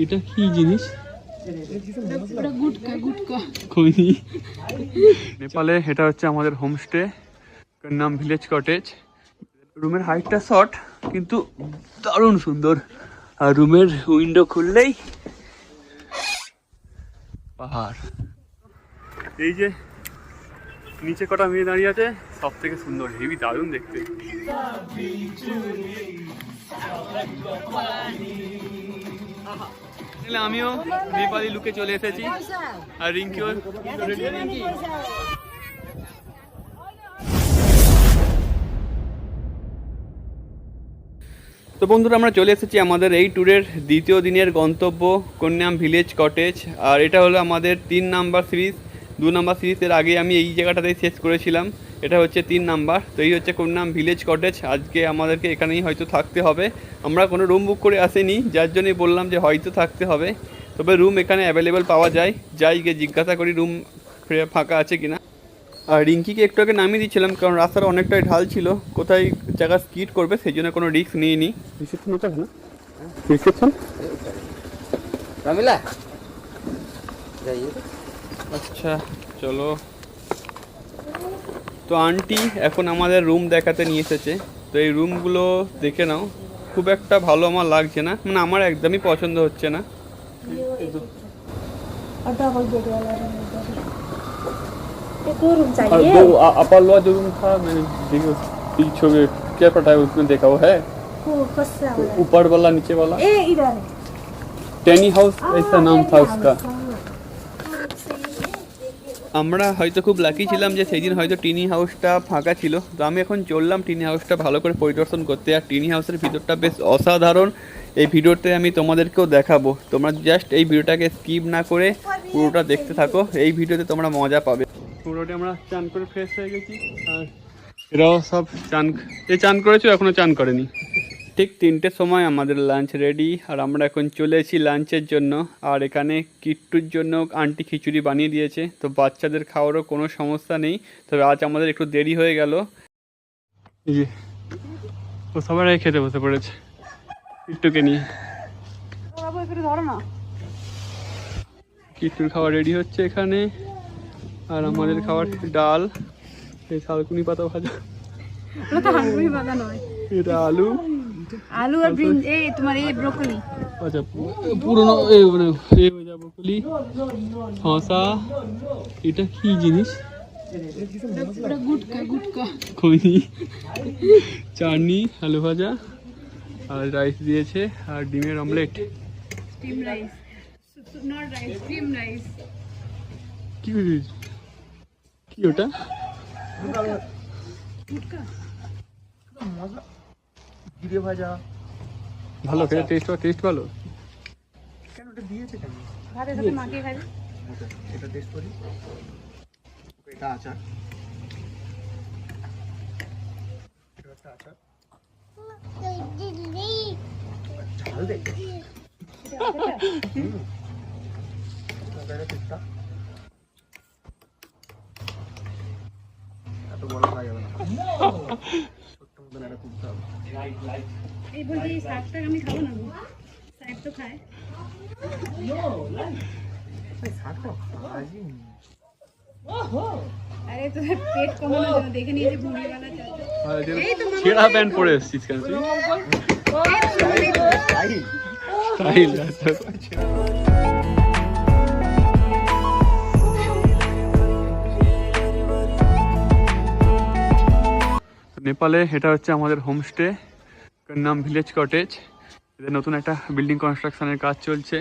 এটা কি জিনিস? নেপালে এটা হচ্ছে আমাদের হোমস্টে, নাম ভিলেজ কটেজ। রুমের হাইটটা শর্ট কিন্তু দারুণ সুন্দর। আর রুমের উইন্ডো খুললেই পাহাড়। এই যে নিচে কটা মেয়ে দাঁড়িয়ে আছে, সব থেকে সুন্দর, হেভি দারুণ দেখতে। আমিও নেপালি লুকে চলে এসেছি, আর রিঙ্কিও। তো বন্ধুরা, আমরা চলে এসেছি আমাদের এই ট্যুরের দ্বিতীয় দিনের গন্তব্য কোন্নাম ভিলেজ কটেজ। আর এটা হলো আমাদের 3 নাম্বার সিরিজ। 2 নাম্বার সিরিজের আগে আমি এই জায়গাটাতেই শেষ করেছিলাম, এটা হচ্ছে 3 নাম্বার। তো এই হচ্ছে কোন্নাম ভিলেজ কটেজ। আজকে আমাদেরকে এখানেই হয়তো থাকতে হবে। আমরা কোনো রুম বুক করে আসিনি, যার জন্যই বললাম যে হয়তো থাকতে হবে। তবে রুম এখানে অ্যাভেলেবেল পাওয়া যায়, যাই গিয়ে জিজ্ঞাসা করি রুম ফাঁকা আছে কিনা। আর রিঙ্কিকে একটু আগে নামিয়ে দিচ্ছিলাম, কারণ রাস্তাটা অনেকটাই ঢাল ছিল, কোথায় জায়গা স্কিড করবে সেই জন্য কোনো রিস্ক নিইনি। রিসেপশন ওটা না, রিসেপশন রামিলা যাইয়ে। আচ্ছা চলো। তো আন্টি এখন আমাদের রুম দেখাতে নিয়ে এসেছে। তো এই রুমগুলো দেখে নাও, খুব একটা ভালো আমার লাগছে না, মানে আমার একদমই পছন্দ হচ্ছে না। और दो अपर लोअर जो रूम था, मैंने पीछे क्या पता है उसमें देखा वो है ऊपर वाला नीचे वाला टेनी हाउस ऐसा नाम था उसका। আমরা হয়তো খুব লাকি ছিলাম যে সেই দিন হয়তো টিনি হাউসটা ফাঁকা ছিল। তো আমি এখন চললাম টিনি হাউসটা ভালো করে পরিদর্শন করতে। আর টিনি হাউসের ভিতরটা বেশ অসাধারণ, এই ভিডিওতে আমি তোমাদেরকেও দেখাবো। তোমরা জাস্ট এই ভিডিওটাকে স্কিপ না করে পুরোটা দেখতে থাকো, এই ভিডিওতে তোমরা মজা পাবে। পুরোটা আমরা চান করে ফ্রেশ হয়ে গেছি, আর এরাও সব চান করেছো, এখনো চান করেনি। ঠিক 3টের সময় আমাদের লাঞ্চ রেডি, আর আমরা এখন চলে এসেছি লাঞ্চের জন্য। আর এখানে কিট্টুর জন্য আন্টি খিচুড়ি বানিয়ে দিয়েছে, তো বাচ্চাদের খাওয়ারও কোনো সমস্যা নেই। তবে আজ আমাদের একটু দেরি হয়ে গেল। এই যে ও সবাই খেতে বসে পড়েছে কিট্টুকে নিয়ে। কিট্টুর খাবার রেডি হচ্ছে এখানে, আর আমাদের খাবার ডাল, এই শালকুনি পাতা ভাজা, এটা আলু আর তোমার এই ব্রোকলি। আচ্ছা পুরনো ব্রোকলি, শসা। এটা কি জিনিস? খৈনি, চাটনি, আলু ভাজা, আর রাইস দিয়েছে, আর ডিমের অমলেট। কি ওটা? জিরে ভাজা। ভালো খেতে, টেস্ট ভালো। কেন ওটা দিয়েছে কেন? ভাতের সাথে মাখিয়ে খাবি। এটা টেস্ট করি। এটা আচার। এটা একটা আচার। ঝাল দে। এটা টিক্কা। এত বড় খাওয়া যাবে না। ছোট্ট মতন একটা কুকতে হবে। এই বলছি শাকটা আমি খাবো না, শাক তো খায়। আরে তো পেট কমানোর জন্য দেখে নিয়েছে ভুঁড়িওয়ালা চাচা। এই তো ছেঁড়া প্যান্ট পরে এসেছিস কেন তুই? স্টাইল। নেপালে এটা হচ্ছে আমাদের হোমস্টে, নাম ভিলেজ কটেজ। এদের নতুন একটা বিল্ডিং কনস্ট্রাকশনের কাজ চলছে,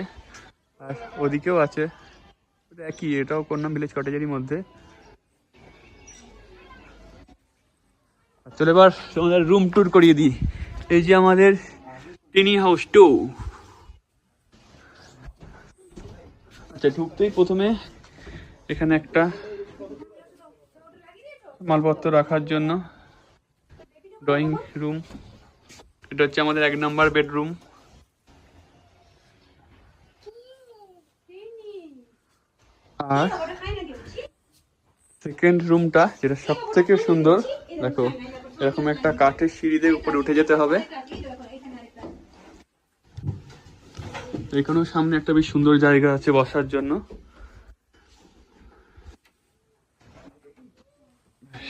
আর ওদিকেও আছে একই, এটাও কোন্নাম ভিলেজ কটেজেরই মধ্যে। চলো এবার তোমাদের রুম ট্যুর করিয়ে দিই। এই যে আমাদের টিনি হাউস 2। আচ্ছা, ঢুকতেই প্রথমে এখানে একটা মালপত্র রাখার জন্য ড্রয়িং রুম। এটা হচ্ছে আমাদের 1 নাম্বার বেডরুম। আর সেকেন্ড রুমটা, যেটা সব থেকে সুন্দর, দেখো এরকম একটা কাঠের সিঁড়ি দিয়ে উপরে উঠে যেতে হবে। এখানেও সামনে একটা বেশ সুন্দর জায়গা আছে বসার জন্য।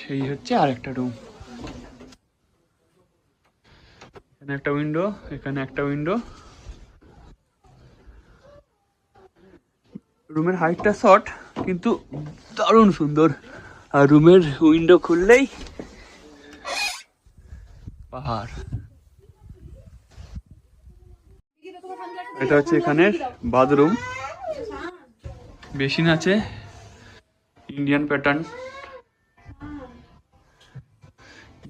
সেই হচ্ছে আরেকটা রুম। এখানে একটা উইন্ডো, এখানে একটা উইন্ডো। রুমের হাইটটা শর্ট কিন্তু দারুণ সুন্দর। আর রুমের উইন্ডো খুললেই পাহাড়। এটা হচ্ছে এখানের বাথরুম। বেসিন আছে ইন্ডিয়ান প্যাটার্ন,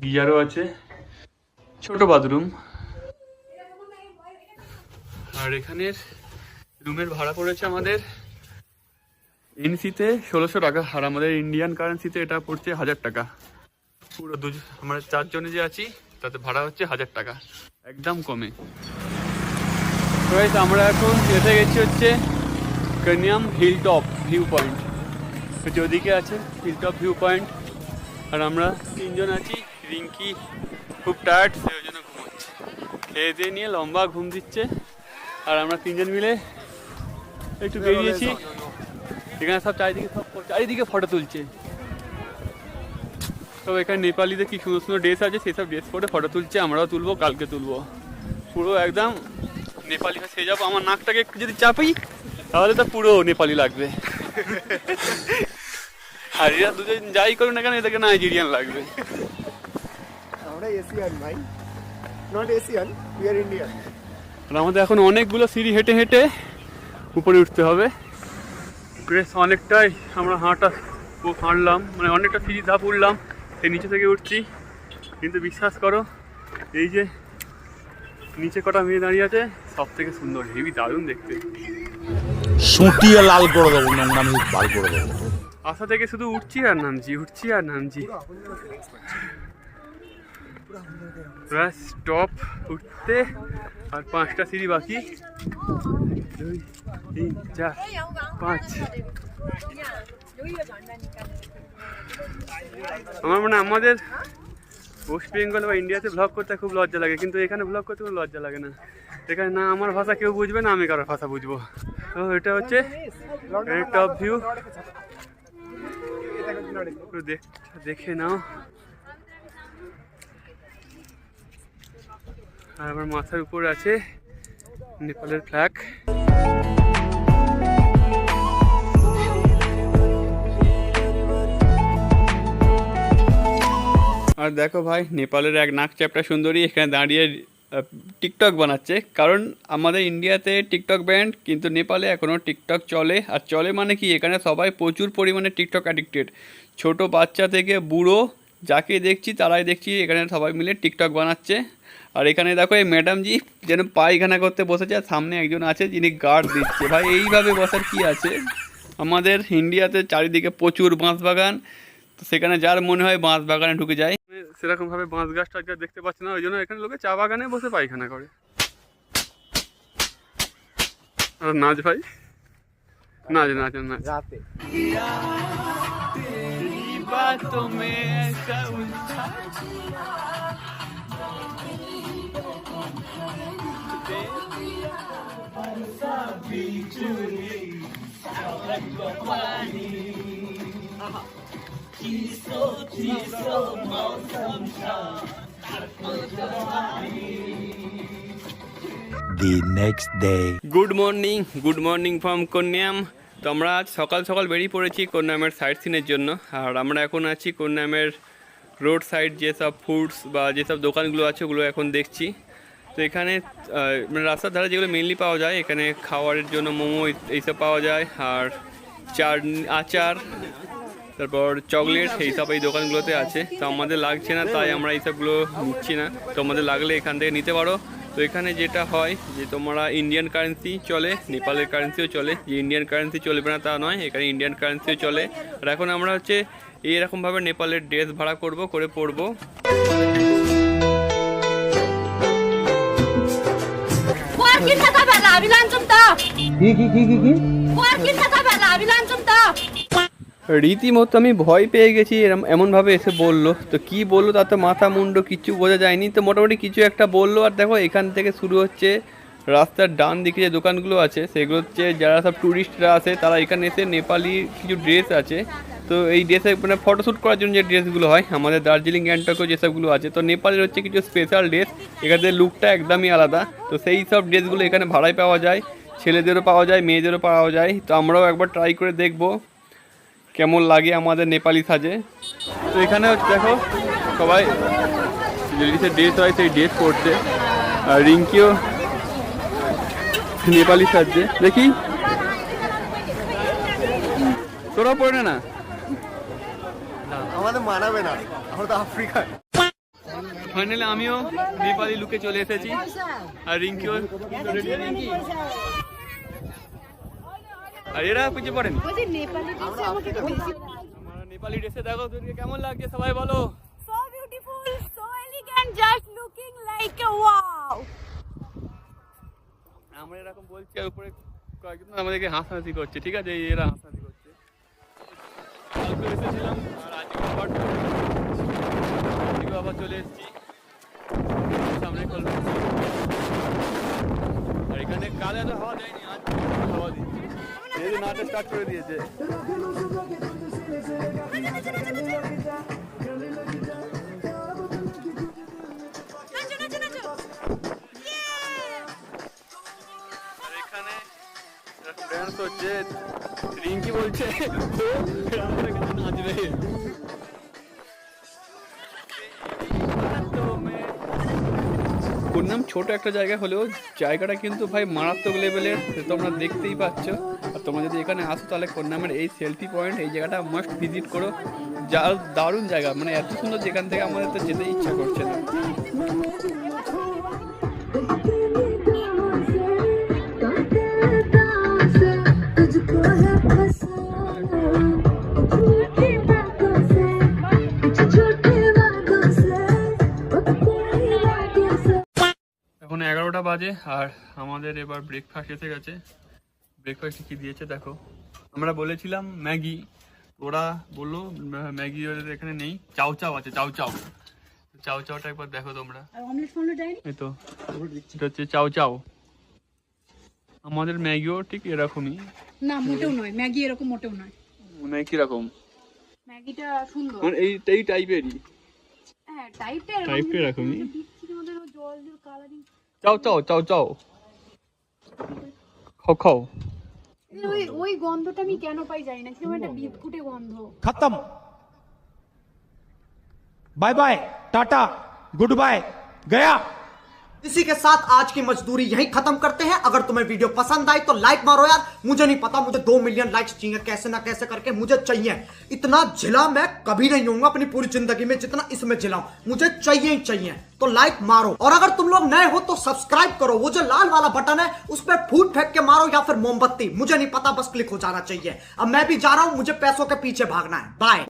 গিজারও আছে, ছোট বাথরুম। আর এখানের রুমের ভাড়া পড়েছে আমাদের এনসিতে 1600 টাকা, আর আমাদের ইন্ডিয়ান কারেন্সিতে এটা পড়ছে 1000 টাকা। পুরো আমরা 4 জনে যে আছি তাতে ভাড়া হচ্ছে 1000 টাকা, একদম কমে। আমরা এখন এসে গেছি হচ্ছে কানিয়াম হিল টপ ভিউ পয়েন্ট। ওদিকে আছে হিল টপ ভিউ পয়েন্ট। আর আমরা 3 জন আছি। রিঙ্কি খুব টায়ার্ড, সেই জন্য ঘুমোচ্ছে, খেয়ে দিয়ে নিয়ে লম্বা ঘুম দিচ্ছে। আর আমরা 3 জন মিলে একটু বেরিয়েছি। এখানে সব চারিদিকে ফটো তুলছে। তো এখানে নেপালিতে কি সুন্দর সুন্দর ড্রেস আছে, সেই সব ড্রেস পরে ফটো তুলছে। আমরাও তুলবো, কালকে তুলবো। পুরো একদম নেপালি সে যাবো। আমার নাকটাকে একটু যদি চাপি তাহলে তো পুরো নেপালি লাগবে। আর এরা দুজন যাই করুন না কেন, এদেরকে নাইজেরিয়ান লাগবে। আমরা এশিয়ান ভাই, not Asian, we are Indian. আর আমাদের এখন অনেকগুলো সিঁড়ি হেঁটে হেঁটে উপরে উঠতে হবে। বেশ অনেকটাই আমরা হাঁটলাম, মানে অনেকটা সিঁড়ি ধাপ উঠলাম, সেই নিচে থেকে উঠছি। কিন্তু বিশ্বাস করো, এই যে নিচে কটা মেয়ে দাঁড়িয়ে আছে, সব থেকে সুন্দর, হেভি দারুণ দেখতে। সুটিয়ে লাল করে দেবো, নোংরামি বার করে দেবো। আশা থেকে শুধু উঠছি আর নামছি, উঠছি আর নামছি। স্টপ উঠতে আর 5টা সিঁড়ি বাকি। 2, 3, 4, 5। আমার মানে আমাদের ওয়েস্ট বেঙ্গল বা ইন্ডিয়াতে ব্লগ করতে খুব লজ্জা লাগে, কিন্তু এখানে ব্লগ করতে কোনো লজ্জা লাগে না। এখানে না আমার ভাষা কেউ বুঝবে, না আমি কারোর ভাষা বুঝবো। তো এটা হচ্ছে টপ ভিউ, দেখে নাও। আর আমার মাথার উপর আছে নেপালের ফ্ল্যাগ। আর দেখো ভাই, নেপালের এক নাক চ্যাপটা সুন্দরী এখানে দাঁড়িয়ে টিকটক বানাচ্ছে। কারণ আমাদের ইন্ডিয়াতে টিকটক ব্যান্ড, কিন্তু নেপালে এখনও টিকটক চলে। আর চলে মানে কি, এখানে সবাই প্রচুর পরিমাণে টিকটক অ্যাডিক্টেড। ছোট বাচ্চা থেকে বুড়ো যাকে দেখছি তারাই দেখছি এখানে সবাই মিলে টিকটক বানাচ্ছে। আর এখানে দেখো এই ম্যাডামজি যেন পায়খানা করতে বসেছে, আর সামনে একজন আছে যিনি গার্ড দিচ্ছে। ভাই এইভাবে বসার কি আছে? আমাদের ইন্ডিয়াতে চারিদিকে প্রচুর বাঁশ বাগান, তো সেখানে যার মনে হয় বাঁশ বাগানে ঢুকে যায়। সেরকমভাবে বাঁশ গাছ টাছ দেখতে পাচ্ছি না, ওই জন্য এখানে লোকে চা বাগানে বসে পায়খানা করে। আর নাচ ভাই, নাচ নাচ নাচ রাতে। The next day. Good morning from কোন্যাম। তো আমরা আজ সকাল সকাল বেরিয়ে পড়েছি কোন্যামের সাইট সিনের জন্য। আর আমরা এখন আছি কোন্যামের রোড সাইড, যেসব ফুডস বা যেসব দোকানগুলো আছে ওগুলো এখন দেখছি। তো এখানে মানে রাস্তার ধারে যেগুলো মেনলি পাওয়া যায়, এখানে খাওয়ারের জন্য মোমো এইসব পাওয়া যায়, আর আচার, তারপর চকলেট, এইসব এই দোকানগুলোতে আছে। তো আমাদের লাগছে না, তাই আমরা এইসবগুলো নিচ্ছি না। তো আমাদের লাগলে এখান থেকে নিতে পারো। তো এখানে যেটা হয় যে তোমরা ইন্ডিয়ান কারেন্সি চলে, নেপালের কারেন্সিও চলে। যে ইন্ডিয়ান কারেন্সি চলবে না তা নয়, এখানে ইন্ডিয়ান কারেন্সিও চলে। আর এখন আমরা হচ্ছে এইরকমভাবে নেপালের ড্রেস ভাড়া করে পরবো। রীতিমতো আমি ভয় পেয়ে গেছি, এমনভাবে এসে বললো। তো কি বললো তা তো মাথা মুন্ড কিচ্ছু বোঝা যায়নি। তো মোটামুটি কিছু একটা বললো। আর দেখো এখান থেকে শুরু হচ্ছে রাস্তার ডান দিকে যে দোকানগুলো আছে সেগুলো হচ্ছে যারা সব ট্যুরিস্টরা আছে তারা এখানে এসে নেপালি কিছু ড্রেস আছে, তো এই ড্রেসে মানে ফটোশ্যুট করার জন্য যে ড্রেসগুলো হয় আমাদের দার্জিলিং গ্যাংটকেও যেসবগুলো আছে, তো নেপালের হচ্ছে কিছু স্পেশাল ড্রেস, এখানে লুকটা একদমই আলাদা। তো সেই সব ড্রেসগুলো এখানে ভাড়ায় পাওয়া যায়, ছেলেদেরও পাওয়া যায়, মেয়েদেরও পাওয়া যায়। তো আমরাও একবার ট্রাই করে দেখব কেমন লাগে আমাদের নেপালি সাজে। তো এখানে দেখো সবাই লেডিসের ড্রেস হয় সেই ড্রেস পরছে, আর রিঙ্কিও নেপালি সাজছে। দেখি তোরা পড়ে না, আমাদের মানাবে না, আমরা তো আফ্রিকান। ফাইনালি আমিও নেপালি লুকে চলে এসেছি, আর রিঙ্কিও আর এরা কিছু পড়েনি। আমার নেপালি ড্রেসে দেখো তোদেরকে কেমন লাগছে সবাই বলো। So beautiful, so elegant, just looking like a wow. আমরা এরকম বলছি আর উপরে কয়েকজন আমাদেরকে হাসাহাসি করছে, ঠিক আছে এরা হাসাহাসি করছে। কালকে এসেছিলাম আর আজকে আবার চলে এসেছি সামনে কলকাতা। আর এখানে কাল এত হাওয়া দেয়নি, আজ হাওয়া দিচ্ছে, এই যে নাচটা স্টার্ট করে দিয়েছে। আর এখানে ড্যান্স হচ্ছে, রিঙ্কি বলছে ও আমাদের এখানে নাচবে। ওর নাম ছোট একটা জায়গা হলেও জায়গাটা কিন্তু ভাই মারাত্মক লেভেলের, তোমরা দেখতেই পাচ্ছ। আর তোমরা যদি এখানে আসো তাহলে কোন্নামের এই সেলফি পয়েন্ট, এই জায়গাটা মাস্ট ভিজিট করো, যা দারুণ জায়গা, মানে এত সুন্দর যেখান থেকে আমাদের তো যেতে ইচ্ছা করছে না। এখন 11টা বাজে আর আমাদের এবার ব্রেকফাস্ট এসে গেছে। ব্রেকফাস্টে কি দিয়েছে দেখো, আমরা বলেছিলাম ম্যাগি, ওরা বললো ম্যাগি ওদের এখানে নেই, চাউ চাউ আছে, চাউ চাউ, চাউ চাউটা একবার দেখো তোমরা। এই তো এটা হচ্ছে চাউ চাউ। আমাদের ম্যাগিও ঠিক এরকমই না, মোটেও নয়, ম্যাগি এরকম মোটেও নয়। মানে কিরকম ম্যাগিটা সুন্দর, মানে এই টাইপেরই, হ্যাঁ টাইপটা এরকমই। আমাদের জল জল কালারিং। চাউ চাউ চাউ চাউ খাও খাও। ওই গন্ধটা আমি কেন পাই জানি না, কিরকম একটা বিস্কুটে গন্ধ। खत्म bye bye tata goodbye गया। इसी के साथ आज की मजदूरी यहीं खत्म करते हैं। अगर तुम्हें वीडियो पसंद आई तो लाइक मारो यार, मुझे नहीं पता, मुझे 2 मिलियन लाइक्स चाहिए, कैसे ना कैसे करके मुझे चाहिए। इतना जिला मैं कभी नहीं होऊंगा अपनी पूरी जिंदगी में जितना इसमें जिलाऊं, मुझे चाहिए ही चाहिए। तो लाइक मारो, और अगर तुम लोग नए हो तो सब्सक्राइब करो, वो जो लाल वाला बटन है उस पर फूट फेंक के मारो या फिर मोमबत्ती, मुझे नहीं पता, बस क्लिक हो जाना चाहिए। अब मैं भी जा रहा हूं, मुझे पैसों के पीछे भागना है। बाय।